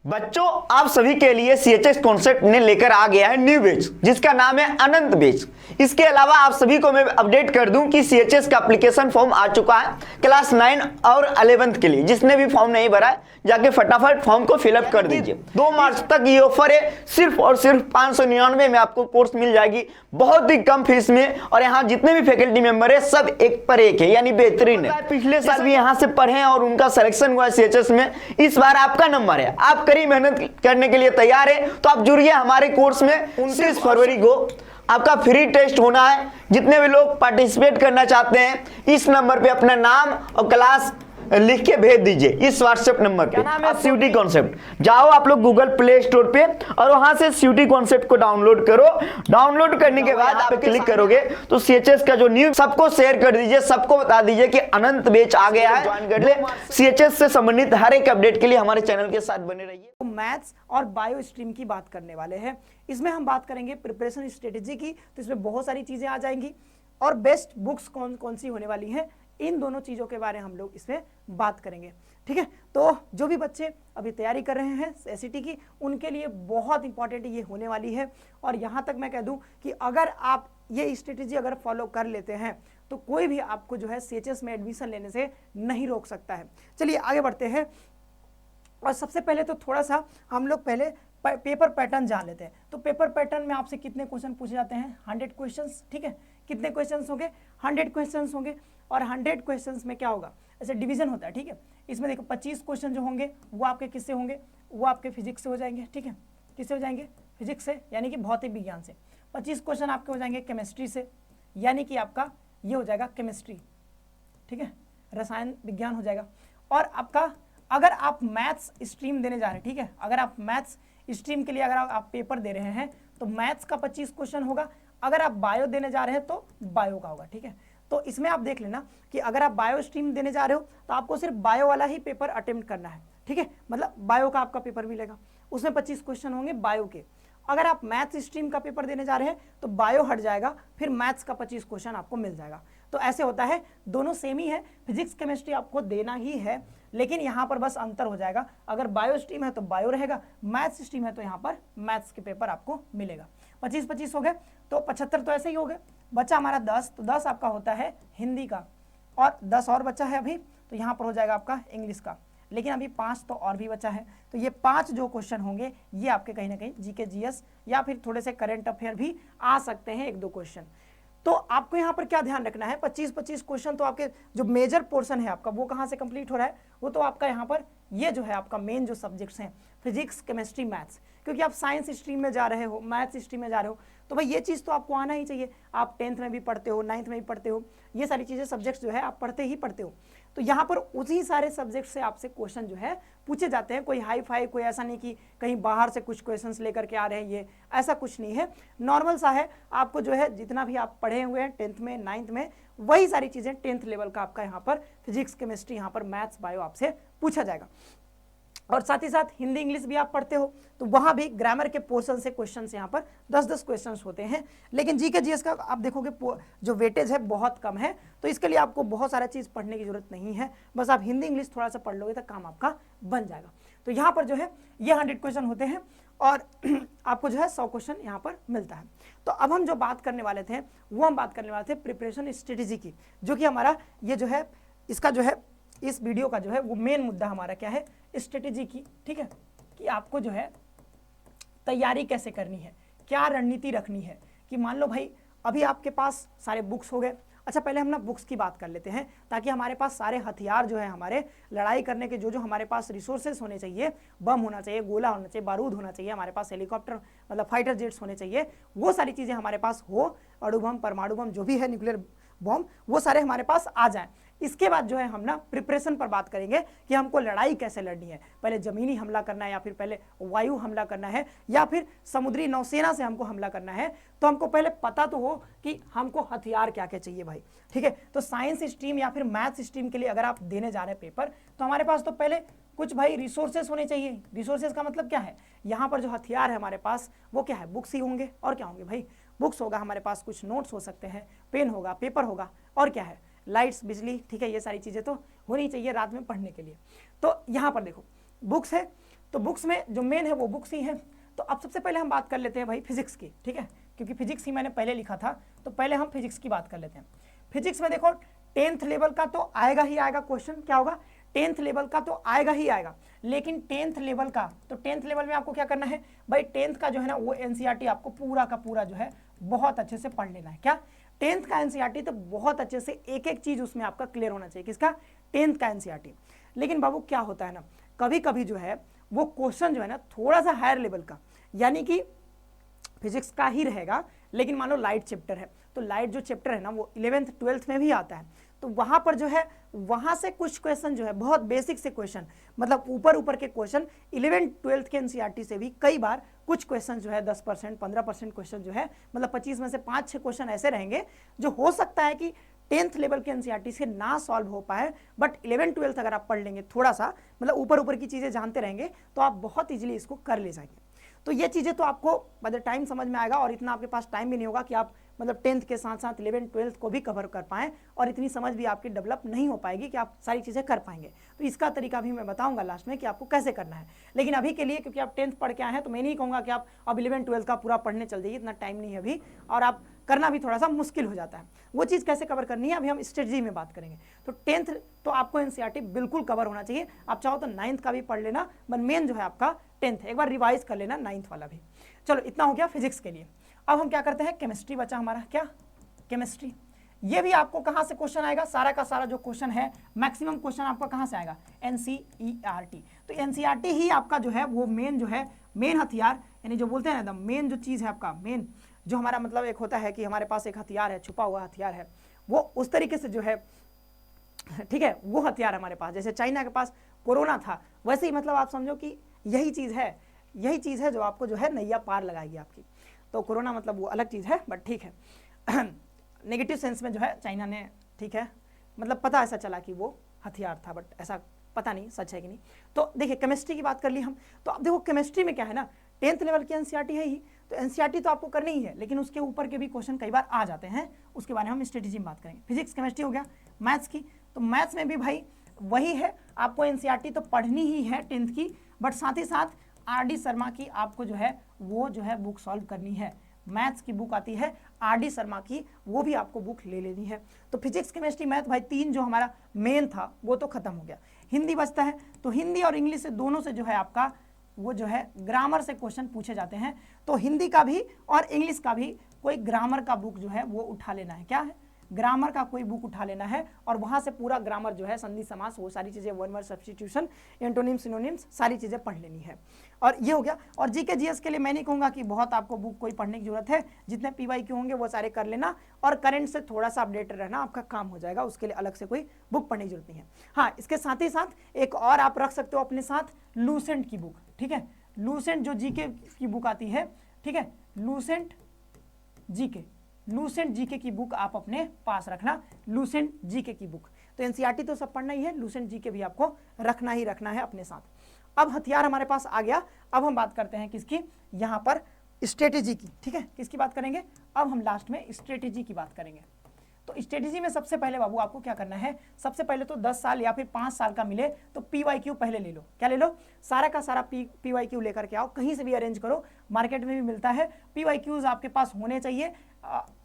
बच्चों, आप सभी के लिए सीएचएस कॉन्सेप्ट ने लेकर आ गया है न्यू बैच जिसका नाम है अनंत बैच। इसके अलावा आप सभी को मैं अपडेट कर दूं कि सीएचएस का एप्लीकेशन फॉर्म आ चुका है क्लास 9 और 11th के लिए। जिसने भी फॉर्म नहीं भरा है जाके फटाफट फॉर्म को फिलअप कर दीजिए। 2 मार्च तक ये ऑफर है, सिर्फ और सिर्फ 599 में आपको कोर्स मिल जाएगी, बहुत ही कम फीस में। और यहाँ जितने भी फैकल्टी मेंबर है सब एक पर एक है, यानी बेहतरीन है। पिछले साल भी यहाँ से पढ़े और उनका सिलेक्शन हुआ सीएचएस में, इस बार आपका नंबर है। आप कड़ी मेहनत करने के लिए तैयार है तो आप जुड़िए हमारे कोर्स में। 29 फरवरी को आपका फ्री टेस्ट होना है। जितने भी लोग पार्टिसिपेट करना चाहते हैं इस नंबर पे अपना नाम और क्लास लिख के भेज दीजिए इस व्हाट्सएप नंबर पे। नाम है सीयूटी कॉन्सेप्ट। जाओ आप लोग गूगल प्ले स्टोर पे और वहां से सीयूटी कॉन्सेप्ट को डाउनलोड करो। डाउनलोड करने के बाद आप क्लिक करोगे तो सीएचएस का जो न्यूज़ सबको शेयर कर दीजिए, सबको बता दीजिए कि अनंत बैच आ गया है। ज्वाइन कर ले। सीएचएस से संबंधित हर एक अपडेट के लिए हमारे चैनल के साथ बने रहिए। मैथ्स और बायो स्ट्रीम की बात करने वाले हैं। इसमें हम बात करेंगे प्रिपरेशन स्ट्रेटेजी की, तो इसमें बहुत सारी चीजें आ जाएंगी और बेस्ट बुक्स कौन सी होने वाली हैं, इन दोनों चीज़ों के बारे में हम लोग इसमें बात करेंगे। ठीक है, तो जो भी बच्चे अभी तैयारी कर रहे हैं एसईटी की, उनके लिए बहुत इंपॉर्टेंट ये होने वाली है। और यहाँ तक मैं कह दूँ कि अगर आप ये स्ट्रेटेजी अगर फॉलो कर लेते हैं तो कोई भी आपको जो है सीएचएस में एडमिशन लेने से नहीं रोक सकता है। चलिए आगे बढ़ते हैं। और सबसे पहले तो थोड़ा सा हम लोग पहले पेपर पैटर्न जान लेते हैं। तो पेपर पैटर्न में आपसे कितने क्वेश्चन पूछे जाते हैं? 100 क्वेश्चंस। ठीक है, कितने क्वेश्चंस होंगे? 100 क्वेश्चंस होंगे। और 100 क्वेश्चंस में क्या होगा, ऐसे डिवीजन होता है। ठीक है, इसमें देखो 25 क्वेश्चन जो होंगे वो आपके किससे होंगे? वो आपके फिजिक्स से हो जाएंगे। ठीक है, किससे हो जाएंगे? फिजिक्स से, यानी कि भौतिक विज्ञान से। 25 क्वेश्चन आपके हो जाएंगे केमिस्ट्री से, यानी कि आपका ये हो जाएगा केमिस्ट्री। ठीक है, रसायन विज्ञान हो जाएगा। और आपका अगर आप मैथ्स स्ट्रीम देने जा रहे हैं, ठीक है, अगर आप मैथ्स स्ट्रीम के लिए अगर आप पेपर दे रहे हैं तो मैथ्स का 25 क्वेश्चन होगा। अगर आप बायो देने जा रहे हैं तो बायो का होगा। ठीक है, तो इसमें आप देख लेना कि अगर आप बायो स्ट्रीम देने जा रहे हो तो आपको सिर्फ बायो वाला ही पेपर अटेम्प्ट करना है। ठीक है, मतलब बायो का आपका पेपर मिलेगा, उसमें 25 क्वेश्चन होंगे बायो के। अगर आप मैथ्स स्ट्रीम का पेपर देने जा रहे हैं तो बायो हट जाएगा, फिर मैथ्स का 25 क्वेश्चन आपको मिल जाएगा। तो ऐसे होता है, दोनों सेम ही है, फिजिक्स केमिस्ट्री आपको देना ही है, लेकिन यहाँ पर बस अंतर हो जाएगा। अगर बायो स्ट्रीम है तो बायो रहेगा, मैथ्स स्ट्रीम है तो यहाँ पर मैथ्स के पेपर आपको मिलेगा। 25-25 हो गए तो 75 तो ऐसे ही हो गए। बचा हमारा 10, तो 10 आपका होता है हिंदी का, और 10 और बचा है अभी, तो यहाँ पर हो जाएगा आपका इंग्लिश का। लेकिन अभी 5 तो और भी बचा है, तो ये 5 जो क्वेश्चन होंगे ये आपके कहीं ना कहीं जीके जीएस या फिर थोड़े से करंट अफेयर भी आ सकते हैं, 1-2 क्वेश्चन। तो आपको यहाँ पर क्या ध्यान रखना है, 25-25 क्वेश्चन तो आपके जो मेजर पोर्शन है आपका वो कहाँ से कंप्लीट हो रहा है? वो तो आपका यहाँ पर ये जो है आपका मेन जो सब्जेक्ट्स हैं फिजिक्स केमिस्ट्री मैथ्स, क्योंकि आप साइंस स्ट्रीम में जा रहे हो, मैथ्स स्ट्रीम में जा रहे हो, तो भाई ये चीज़ तो आपको आना ही चाहिए। आप 10th में भी पढ़ते हो, 9th में भी पढ़ते हो, ये सारी चीज़ें सब्जेक्ट्स जो है आप पढ़ते ही पढ़ते हो। तो यहाँ पर उसी सारे सब्जेक्ट से आपसे क्वेश्चन जो है पूछे जाते हैं। कोई हाई फाई, कोई ऐसा नहीं कि कहीं बाहर से कुछ क्वेश्चंस लेकर के आ रहे हैं, ये ऐसा कुछ नहीं है, नॉर्मल सा है। आपको जो है जितना भी आप पढ़े हुए हैं 10th में 9th में, वही सारी चीज़ें 10th लेवल का आपका यहाँ पर फिजिक्स केमिस्ट्री, यहाँ पर मैथ्स बायो आपसे पूछा जाएगा। और साथ ही साथ हिंदी इंग्लिश भी आप पढ़ते हो तो वहाँ भी ग्रामर के पोर्शन से क्वेश्चंस यहाँ पर 10-10 क्वेश्चंस होते हैं। लेकिन जीके जीएस का आप देखोगे जो वेटेज है बहुत कम है, तो इसके लिए आपको बहुत सारा चीज़ पढ़ने की जरूरत नहीं है, बस आप हिंदी इंग्लिश थोड़ा सा पढ़ लोगे तो काम आपका बन जाएगा। तो यहाँ पर जो है ये 100 क्वेश्चन होते हैं और आपको जो है 100 क्वेश्चन यहाँ पर मिलता है। तो अब हम जो बात करने वाले थे वो हम बात करने वाले थे प्रिपरेशन स्ट्रेटेजी की, जो कि हमारा ये जो है इसका जो है इस वीडियो का जो है वो मेन मुद्दा हमारा क्या है, स्ट्रेटेजी की। ठीक है, कि आपको जो है तैयारी कैसे करनी है, क्या रणनीति रखनी है। कि मान लो भाई अभी आपके पास सारे बुक्स हो गए। अच्छा, पहले हम ना बुक्स की बात कर लेते हैं, ताकि हमारे पास सारे हथियार जो है हमारे लड़ाई करने के जो हमारे पास रिसोर्सेस होने चाहिए, बम होना चाहिए, गोला होना चाहिए, बारूद होना चाहिए, हमारे पास हेलीकॉप्टर मतलब फाइटर जेट्स होने चाहिए, वो सारी चीज़ें हमारे पास हो, अणु बम, परमाणु बम, जो भी है न्यूक्लियर बम, वो सारे हमारे पास आ जाएं। इसके बाद जो है हम ना प्रिपरेशन पर बात करेंगे कि हमको लड़ाई कैसे लड़नी है, पहले जमीनी हमला करना है या फिर पहले वायु हमला करना है या फिर समुद्री नौसेना से हमको हमला करना है। तो हमको पहले पता तो हो कि हमको हथियार क्या क्या चाहिए भाई। ठीक है, तो साइंस स्ट्रीम या फिर मैथ्स स्ट्रीम के लिए अगर आप देने जा रहे हैं पेपर, तो हमारे पास तो पहले कुछ भाई रिसोर्सेस होने चाहिए। रिसोर्सेस का मतलब क्या है, यहाँ पर जो हथियार है हमारे पास वो क्या है, बुक्स ही होंगे। और क्या होंगे भाई, बुक्स होगा हमारे पास, कुछ नोट्स हो सकते हैं, पेन होगा, पेपर होगा, और क्या है, लाइट्स, बिजली। ठीक है, ये सारी चीज़ें तो होनी चाहिए रात में पढ़ने के लिए। तो यहाँ पर देखो बुक्स है, तो बुक्स में जो मेन है वो बुक्स ही है। तो अब सबसे पहले हम बात कर लेते हैं भाई फिजिक्स की, ठीक है, क्योंकि फिजिक्स ही मैंने पहले लिखा था, तो पहले हम फिजिक्स की बात कर लेते हैं। फिजिक्स में देखो 10th लेवल का तो आएगा ही आएगा क्वेश्चन, क्या होगा 10th लेवल का तो आएगा ही आएगा, लेकिन 10th लेवल का, तो 10th लेवल में आपको क्या करना है भाई, 10th का जो है ना वो एनसीईआरटी आपको पूरा का पूरा जो है बहुत अच्छे से पढ़ लेना है। क्या 10th का एनसीईआरटी तो बहुत अच्छे से एक एक चीज उसमें आपका क्लियर होना चाहिए, किसका 10th का एनसीईआरटी। लेकिन बाबू क्या होता है ना, कभी कभी जो है वो क्वेश्चन जो है ना थोड़ा सा हायर लेवल का, यानी कि फिजिक्स का ही रहेगा, लेकिन मान लो लाइट चैप्टर है, तो लाइट जो चैप्टर है ना वो 11th 12th में भी आता है, तो वहां पर जो है वहां से कुछ क्वेश्चन जो है बहुत बेसिक से क्वेश्चन, मतलब ऊपर ऊपर के क्वेश्चन 11th 12th के एनसीईआरटी से भी कई बार कुछ क्वेश्चन जो है 10% 15% क्वेश्चन जो है, मतलब 25 में से 5-6 क्वेश्चन ऐसे रहेंगे जो हो सकता है कि 10th लेवल के एनसीईआरटी से ना सॉल्व हो पाए, बट 11th 12th अगर आप पढ़ लेंगे थोड़ा सा, मतलब ऊपर ऊपर की चीजें जानते रहेंगे, तो आप बहुत इजीली इसको कर ले जाएंगे। तो ये चीजें तो आपको मतलब टाइम समझ में आएगा, और इतना आपके पास टाइम भी नहीं होगा कि आप मतलब 10th के साथ साथ 11th 12th को भी कवर कर पाएं, और इतनी समझ भी आपकी डेवलप नहीं हो पाएगी कि आप सारी चीज़ें कर पाएंगे। तो इसका तरीका भी मैं बताऊंगा लास्ट में कि आपको कैसे करना है। लेकिन अभी के लिए क्योंकि आप 10th पढ़ के आए हैं, तो मैं नहीं कहूँगा कि आप अब 11th 12th का पूरा पढ़ने चल जाइए, इतना टाइम नहीं है अभी, और आप करना भी थोड़ा सा मुश्किल हो जाता है। वो चीज़ कैसे कवर करनी है अभी हम स्ट्रेटजी में बात करेंगे। तो 10th तो आपको एनसीईआरटी बिल्कुल कवर होना चाहिए, आप चाहो तो 9th का भी पढ़ लेना, बट मेन जो है आपका 10th, एक बार रिवाइज कर लेना 9th वाला भी। चलो इतना हो गया फिजिक्स के लिए। अब हम क्या करते हैं, केमिस्ट्री बचा हमारा, क्या केमिस्ट्री। ये भी आपको कहां से क्वेश्चन आएगा, सारा का सारा जो क्वेश्चन है मैक्सिमम क्वेश्चन आपका कहां से आएगा, एनसीईआरटी। तो एनसीईआरटी ही आपका जो है वो मेन जो है, मेन हथियार, यानी जो बोलते हैं ना मेन जो चीज है आपका, मेन जो हमारा मतलब एक होता है कि हमारे पास एक हथियार है, छुपा हुआ हथियार है, वो उस तरीके से जो है, ठीक है, वो हथियार हमारे पास, जैसे चाइना के पास कोरोना था, वैसे ही मतलब आप समझो कि यही चीज है जो आपको जो है नैया पार लगाएगी आपकी। तो कोरोना मतलब वो अलग चीज है, बट ठीक है नेगेटिव सेंस में जो है चाइना ने, ठीक है, मतलब पता ऐसा चला कि वो हथियार था, बट ऐसा पता नहीं सच है कि नहीं। तो देखिए केमिस्ट्री की बात कर ली हम, तो अब देखो केमिस्ट्री में क्या है ना, 10th लेवल की एनसीईआरटी है ही, तो एनसीईआरटी तो आपको करनी ही है, लेकिन उसके ऊपर के भी क्वेश्चन कई बार आ जाते हैं, उसके बारे में हम स्ट्रेटेजी में बात करेंगे। फिजिक्स केमिस्ट्री हो गया। मैथ्स की, तो मैथ्स में भी भाई वही है, आपको एनसीईआरटी तो पढ़नी ही है 10th की, बट साथ ही साथ आर.डी. शर्मा की आपको जो है वो जो है बुक सॉल्व करनी है। मैथ्स की बुक आती है आर.डी. शर्मा की, वो भी आपको बुक ले लेनी है। तो फिजिक्स केमिस्ट्री मैथ भाई 3 जो हमारा मेन था वो तो खत्म हो गया। हिंदी बचता है, तो हिंदी और इंग्लिश से दोनों से जो है आपका वो जो है ग्रामर से क्वेश्चन पूछे जाते हैं, तो हिंदी का भी और इंग्लिश का भी कोई ग्रामर का बुक जो है वो उठा लेना है। क्या है, ग्रामर का कोई बुक उठा लेना है, और वहां से पूरा ग्रामर जो है, संधि समास, वो सारी चीजें, one word substitution, antonym synonyms, सारी चीजें पढ़ लेनी है। और ये हो गया। और जीके जीएस के लिए मैं नहीं कहूंगा कि बहुत आपको बुक कोई पढ़ने की जरूरत है, जितने पीवाईक्यू होंगे वो सारे कर लेना, और करंट से थोड़ा सा अपडेट रहना आपका काम हो जाएगा, उसके लिए अलग से कोई बुक पढ़ने की जरूरत नहीं है। हाँ, इसके साथ ही साथ एक और आप रख सकते हो अपने साथ, लूसेंट की बुक, ठीक है, लूसेंट जो जीके की बुक आती है, ठीक है, लूसेंट जीके की बुक आप अपने पास रखना, लूसेंट जीके की बुक। तो एनसीईआरटी तो सब पढ़ना ही है, लूसेंट जीके भी आपको रखना ही रखना है अपने साथ। अब हथियार हमारे पास आ गया, अब हम बात करते हैं किसकी, यहाँ पर स्ट्रेटेजी की, ठीक है, किसकी बात करेंगे, अब हम लास्ट में स्ट्रेटेजी की बात करेंगे। तो स्ट्रेटेजी में सबसे पहले बाबू आपको क्या करना है, सबसे पहले तो 10 साल या फिर 5 साल का मिले तो पीवाईक्यू पहले ले लो। क्या ले लो, सारा का सारा पीवाईक्यू लेकर के आओ, कहीं से भी अरेंज करो, मार्केट में भी मिलता है, पीवाईक्यूज आपके पास होने चाहिए।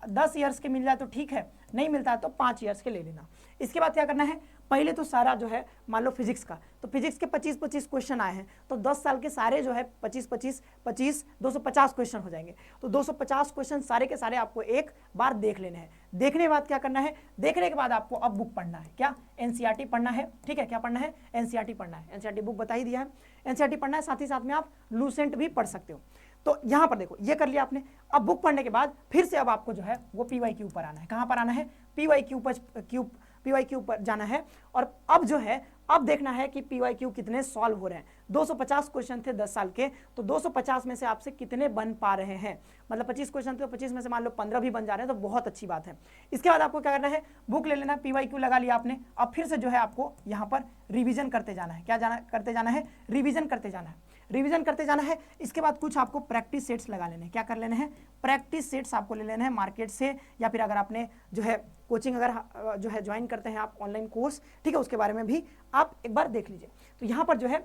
10 ईयर्स के मिल जाए तो ठीक है, नहीं मिलता है तो 5 ईयर्स के ले लेना। इसके बाद क्या करना है, पहले तो सारा जो है मान लो फिजिक्स का, तो फिजिक्स के 25-25 क्वेश्चन आए हैं, तो 10 साल के सारे जो है 25-25 250 क्वेश्चन हो जाएंगे। तो 250 क्वेश्चन सारे के सारे आपको एक बार देख लेने हैं। देखने के बाद क्या करना है, देखने के बाद आपको अब बुक पढ़ना है, क्या एनसीईआरटी पढ़ना है, ठीक है, क्या पढ़ना है, एनसीईआरटी पढ़ना है। एनसीईआरटी बुक बता ही दिया है, एनसीईआरटी पढ़ना है, साथ ही साथ में आप लूसेंट भी पढ़ सकते हो। तो यहां पर देखो ये कर लिया आपने। अब बुक पढ़ने के बाद फिर से अब आपको जो है वो पीवाईक्यू पर आना है। कहां पर आना है, पीवाईक्यू पर जाना है। और अब जो है, अब देखना है कि पीवाईक्यू कितने सॉल्व हो रहे हैं। 250 क्वेश्चन थे 10 साल के, तो 250 में से आपसे कितने बन पा रहे हैं, मतलब 25 क्वेश्चन थे तो 25 में से मान लो 15 भी बन जा रहे हैं, तो बहुत अच्छी बात है। इसके बाद आपको क्या करना है, बुक ले लेना, पीवाईक्यू लगा लिया आपने, अब फिर से जो है आपको यहाँ पर रिवीजन करते जाना है। क्या करते जाना है, रिवीजन करते जाना है, रिवीजन करते जाना है। इसके बाद कुछ आपको प्रैक्टिस सेट्स लगा लेने हैं। क्या कर लेने हैं, प्रैक्टिस सेट्स आपको ले लेने हैं मार्केट से, या फिर अगर आपने जो है कोचिंग अगर जो है ज्वाइन करते हैं आप ऑनलाइन कोर्स, ठीक है, उसके बारे में भी आप एक बार देख लीजिए। तो यहाँ पर जो है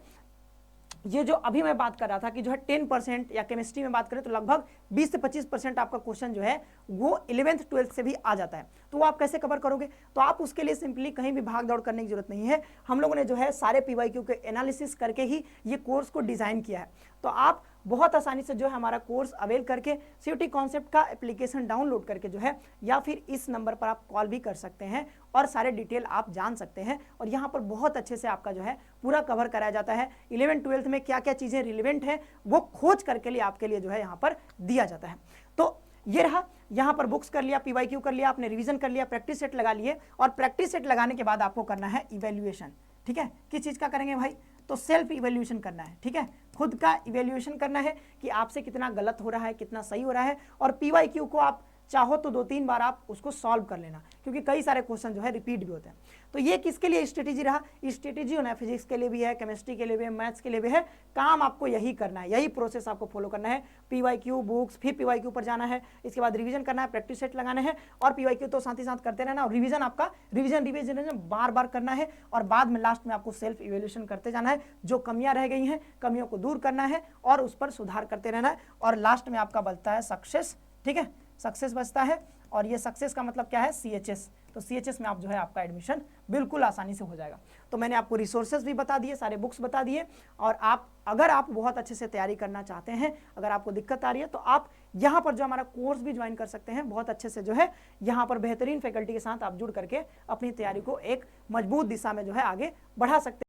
ये जो अभी मैं बात कर रहा था कि जो है 10% या केमिस्ट्री में बात करें तो लगभग 20 से 25% आपका क्वेश्चन जो है वो 11th 12th से भी आ जाता है। तो वो आप कैसे कवर करोगे? तो आप उसके लिए सिंपली कहीं भी भाग दौड़ करने की जरूरत नहीं है। हम लोगों ने जो है सारे पीवाईक्यू के एनालिसिस करके ही ये कोर्स को डिजाइन किया है। तो आप बहुत आसानी से जो है हमारा कोर्स अवेल करके सीयूटी कॉन्सेप्ट का एप्लीकेशन डाउनलोड करके जो है या फिर इस नंबर पर आप कॉल भी कर सकते हैं और सारे डिटेल आप जान सकते हैं। और यहाँ पर बहुत अच्छे से आपका जो है पूरा कवर कराया जाता है। 11th 12th में क्या क्या चीज़ें रिलेवेंट है वो खोज करके लिए आपके लिए जो है यहाँ पर दिया जाता है। तो ये रहा, यहाँ पर बुक्स कर लिया, पीवाईक्यू कर लिया, आपने रिवीजन कर लिया, प्रैक्टिस सेट लगा लिए। और प्रैक्टिस सेट लगाने के बाद आपको करना है इवेल्युएशन। ठीक है, किस चीज़ का करेंगे भाई? तो सेल्फ इवेल्यूएशन करना है। ठीक है, खुद का इवेल्यूएशन करना है कि आपसे कितना गलत हो रहा है, कितना सही हो रहा है। और पीवाईक्यू को आप चाहो तो 2-3 बार आप उसको सॉल्व कर लेना, क्योंकि कई सारे क्वेश्चन जो है रिपीट भी होते हैं। तो ये किसके लिए स्ट्रेटेजी रहा? स्ट्रेटेजी होना है, फिजिक्स के लिए भी है, केमिस्ट्री के लिए भी है, मैथ्स के लिए भी है। काम आपको यही करना है, यही प्रोसेस आपको फॉलो करना है। पीवाईक्यू बुक्स, फिर पीवाईक्यू पर जाना है, इसके बाद रिवीजन करना है, प्रैक्टिस सेट लगाना है और पीवाईक्यू तो साथ ही साथ करते रहना। और रिवीजन आपका रिवीजन बार बार करना है और बाद में लास्ट में आपको सेल्फ इवेल्यूएशन करते जाना है। जो कमियां रह गई हैं, कमियों को दूर करना है और उस पर सुधार करते रहना है। और लास्ट में आपका बचता है सक्सेस। ठीक है, सक्सेस बचता है और ये सक्सेस का मतलब क्या है? CHS। तो CHS में आप जो है आपका एडमिशन बिल्कुल आसानी से हो जाएगा। तो मैंने आपको रिसोर्सेज भी बता दिए, सारे बुक्स बता दिए। और अगर आप बहुत अच्छे से तैयारी करना चाहते हैं, अगर आपको दिक्कत आ रही है तो आप यहाँ पर जो हमारा कोर्स भी ज्वाइन कर सकते हैं। बहुत अच्छे से जो है यहाँ पर बेहतरीन फैकल्टी के साथ आप जुड़ करके अपनी तैयारी को एक मजबूत दिशा में जो है आगे बढ़ा सकते हैं।